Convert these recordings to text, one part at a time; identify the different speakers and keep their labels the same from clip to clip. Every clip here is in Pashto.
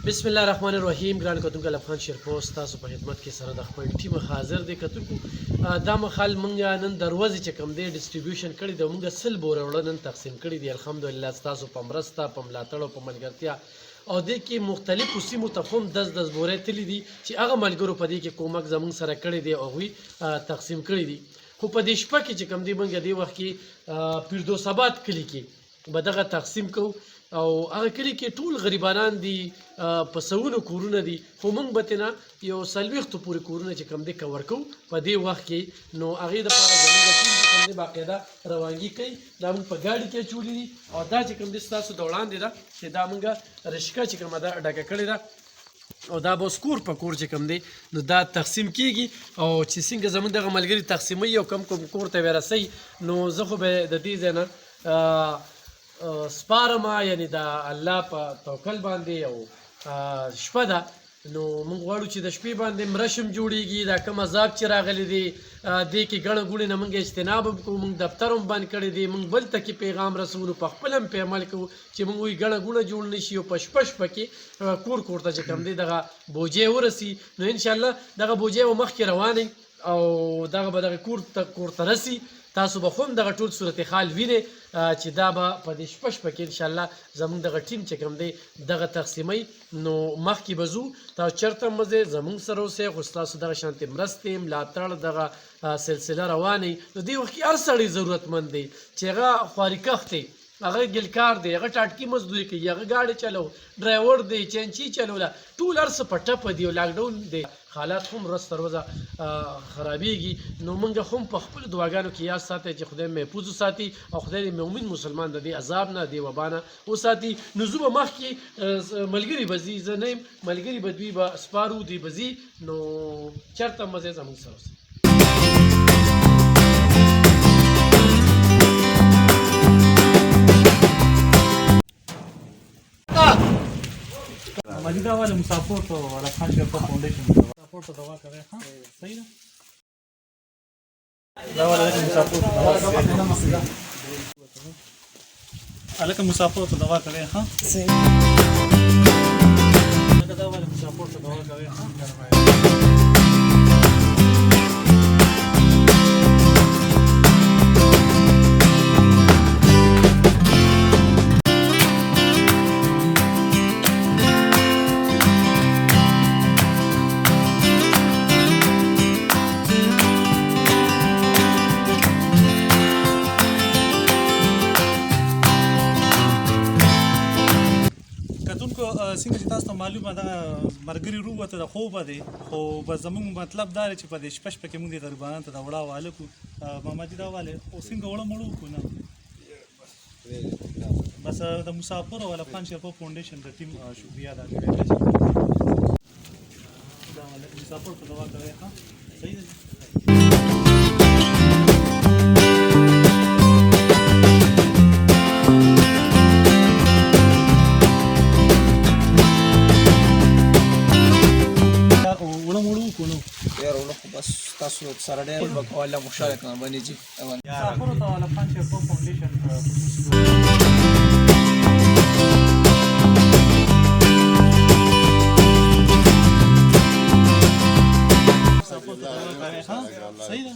Speaker 1: بسم الله الرحمن الرحیم. ګران کتونکو لفخان شیرپوسټ تاسو په خدمت کې سره د خپل ټیم حاضر دی. کتونکو دا مخال مونږ نن دروازې چې کوم دی ډسټریبیوشن کړی دی، مونږ سل بوره وړه نن تقسیم کړي دي. الحمدلله ستاسو په مرسته، په ملاتړ او په ملګرتیا او دې کې مختلفو سیمو ته هم 10 بورې تللي دي چې هغه ملګرو په دې کې کومک زموږ سره کړی دی او هغوی تقسیم کړي دي. خو په دې شپه کې چې کوم دی مونږ دې وخت کې پیردوساباد کلي کې به دغه تقسیم کوو او هغه کلي کې ټول غریبانان دي، په سوونو کورونه دي، خو موږ به ترې یو 40 پورې کورونه چې کوم دی کور کوو په دې وخت کې. نو هغې دپاره زموږ ټیم چې کوم دی باقاعده روانګي کوي. دا موږ په ګاډي کې اچولي دي او دا چې کوم دی ستاسو د وړاندې ده چې دا موږ رشکه چې کومه ده ډکه کړې ده او دا به اوس کور په کور چې کوم دی نو دا تقسیم کیږي. او چې څنګه زموږ دغه ملګري تقسیموي او کم کور ته به رسوي، نو زه خو به د دې ځای نه سپارما، یعنی د الله په توکل باندې او شپه ده. نو موږ غواړو چې د شپې باندې مرشم جوړیږي. دا کوم عذاب چې راغلی دی دې کې ګڼه ګوڼې نه موږ اجتناب هم کوو. موږ دفتر هم بند کړی دی، موږ بل ته کې پیغام رسولو، په خپل هم پې عمل کوو چې موږ وایي ګڼه ګوڼه جوړ نه شي او په شپه کې کور کور ته چې کوم دی دغه بوجۍ ورسي. نو انشاءالله دغه بوجۍ به مخکې روانئ او دغه به دغه کور ته رسي. تاسو به هم دغه ټول صورتحال وینئ چې دا به په دې شپه کې انشاءالله زموږ دغه ټیم چې کوم دی دغه تقسیموي. نو مخکې به ځو، تاسو چېرته هم ځئ زموږ سره اوسئ، خو ستاسو دغه شانتې مرستې ملاتړ دغه سلسله روانئ. نو دې وخت کې هر سړی ضرورتمند دی چې هغه خواريکښ دی، هغه ګلکار دی، هغه ټاټکي مزدوري کوي، هغه ګاډي چلو ډرایور دی، چینچي چلوله، ټول هر څه په ټپه دي او لاکډاون دی، حالات هم ورځ تر ورځه خرابېږي. نو موږ هم په خپلو دعاګانو کې یاد ساتئ چې خدای محفوظ وساتي او خدای د مؤمن مسلمان د دې عذاب نه، د وبا نه وساتي. نو زه به مخکې ملګري به ځي، زه نه یم، ملګري به دوی به سپارو، دوی به ځي. نو چېرته هم به ځئ زموږ سره اوسئ.
Speaker 2: مجیدہ والے مسافر تو لفخان شیرپوسٹ فاؤنڈیشن مسافر تو دوا کرے. ہاں صحیح نا، دوا والے مسافر تو دوا کرے، الک مسافر تو دوا کرے. ہاں صحیح، دوا والے مسافر تو دوا کرے. ہاں څنګه چې تاسو ته معلومه ده ملګري رووته د خوبه دی، خو به زموږ مطلب دا دی چې په دې شپه کې موږ د غریبانو ته د وړه واله کړو. محمد دا والے او څنګه وړه مړو کو نه بس د مسافر او لفخان شیرپوسټ فاؤنډیشن د ټیم شکریہ ادا کوي. دا مسافر په دوا کوي. ها صحیح ده.
Speaker 3: بس تاسو سره ډېر وکواله مشارکت باندې جی
Speaker 2: مسافر ته لفخان شیرپوسټ فاؤنډیشن صحیح ده.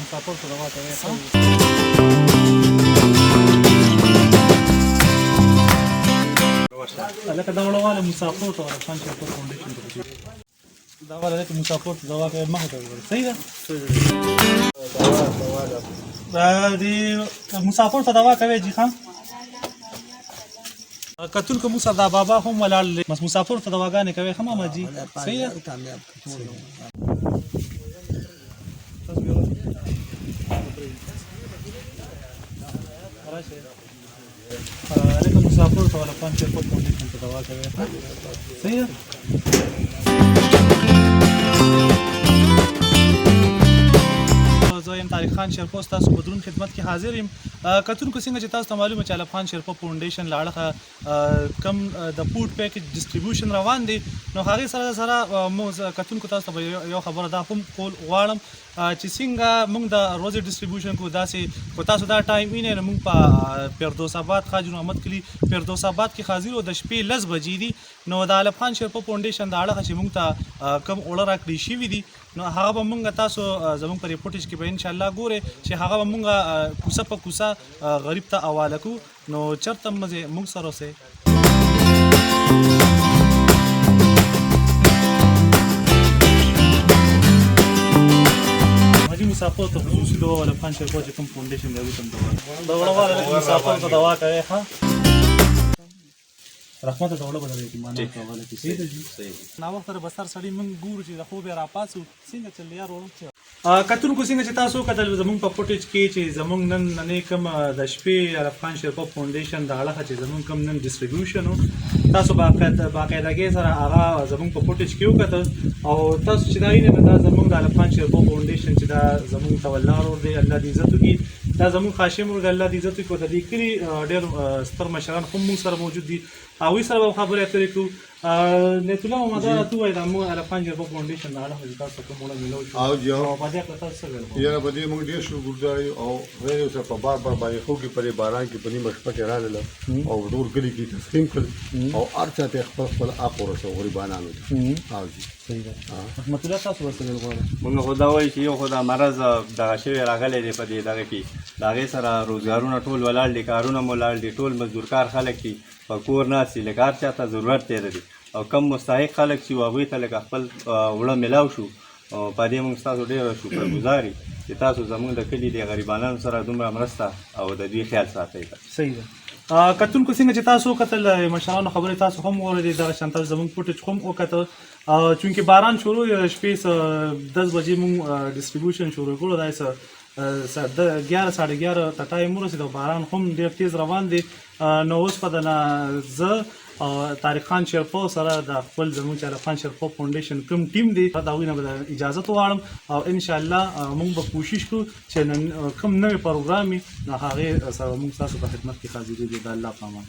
Speaker 2: مسافر ته دوا کوي. لکه دا وړواله مسافر ته لفخان شیرپوسټ فاؤنډیشن دا والا لکه مسافر ته دوا کوي مخ ته ورغلی. صحیح ده. د مسافر ته دوا کوي جی. خان کتونکو موږ سره دا بابا هم ولاړ دی، مسافر ته دواګانې کوي. ښه ماما جی صحیح ده. لکه مسافر ته لفخان شیرپوسټ فاؤنډیشن ته دوا کوي. صحیح ده. زه یم طارق خان شیرپوسټ، تاسو په دروند خدمت کې حاضر یم. کتونکو څنګه چې تاسو ته معلومه چې لفخان شیرپوسټ فاؤنډیشن له اړخه کم د فوډ پیکج ډسټریبیوشن روان دی، نو هغې سره مو کتونکو تاسو ته یو خبره دا هم کول غواړم چې څنګه موږ د روزي ډیسټریبیوشن کو داسې کو تاسو دا ټایم وینئ نو موږ په فردوس آباد خواجه محمد کلی فردوس آباد کې حاضر او د شپې 10 بجې دي نو د علي افغان شیرپور فاونډیشن د اړه چې موږ ته کم اوړه راکړي شوي دي نو هغه به موږ تاسو زموږ په ریپورټیج کې به ان شاء الله ګورئ چې هغه به موږ کوڅه په کوڅه غریب ته حواله کو نو چرته موږ سره اوسئ. مسافر ته خصوصي دوا ولا افغان شیرپور چې کوم فاونډیشن دی کوم دوا د وړو مسافر ته دوا کوي ها رحمت ته وړو بدلې کی معنا کوله کی صحیح نو وخت بسر سړی من ګور چې د خو به را پاسو څنګه چل یار ورو کتون کو څنګه چې تاسو کتل زمونږ په فوټیج کې چې زمونږ نن کوم د شپې افغان شیرپور فاونډیشن د اړه چې زمونږ کوم نن ډیسټریبیوشن تاسو باقاعدګي سره هغه زمونږ په فوټیج کې وکړه او تاسو چې دا یې نه دا زمونږ د افغان شیرپور فاونډیشن چې دا زمونږ تولار ور دی الله دې عزت وکړي دا زمونږ خاشم ور دی الله دې عزت وکړي د دې کلی ډېر ستر مشران هم موږ سره موجود دي او سره خبرې اترې کوو نیت الله محمد تو وای د مو افغان شیرپور فاونډیشن د اړه تاسو کوم وړاندې ملو شو
Speaker 4: او جو
Speaker 2: په دې کې تاسو څه
Speaker 4: یا په دې موږ ډیر شو ګردای او غیر اوسه په بار باندې خو کې پرې باران کې پني مشپه کې راغله او ټول کلی کې تسلیم کړ او ارچا ته خپل اپ ورسو غریبانو او جی
Speaker 2: صحیح ده رحمت الله تاسو ورسره غواړم
Speaker 5: موږ خدا وایي چې یو خدا مرز دغه شوی راغلی دی په دې دغه کې د هغې سره روزګارونه ټول ولاړ دي کارونه مو ولاړ دي ټول مزدورکار خلک دي په کور ناست دي لکه هر چا ته ضرورت دی دی او کم مستحق خلک چې هغوی ته لکه خپل وړه میلاو شو په دې موږ ستاسو ډېره شکرګزار یو چې تاسو زموږ د کلي د غریبانو سره دومره مرسته او د دوی خیال ساتئ.
Speaker 2: صحیح ده کتونکو څنګه چې تاسو کتل مشرانو خبرې تاسو هم واورېدې دغه شان تاسو زموږ فوټیج هم وکتل چونکې باران شروع شپې 10 بجې موږ ډیسټریبیوشن شروع کړو دا څه 11 ساڑھے 11 ته ټایم ورسېد او باران هم ډېر تیز روان دی نو اوس په دنه زه طارق خان شیرپور سره د خپل زموږ چې افغان شیرپور فاونډیشن کوم ټیم دی دا غوښنه به اجازه غواړم او ان شاء الله موږ به کوشش کوو چې کوم نوې پروګرام هغه سره موږ تاسو په خدمت کې حاضر دي د الله په امان.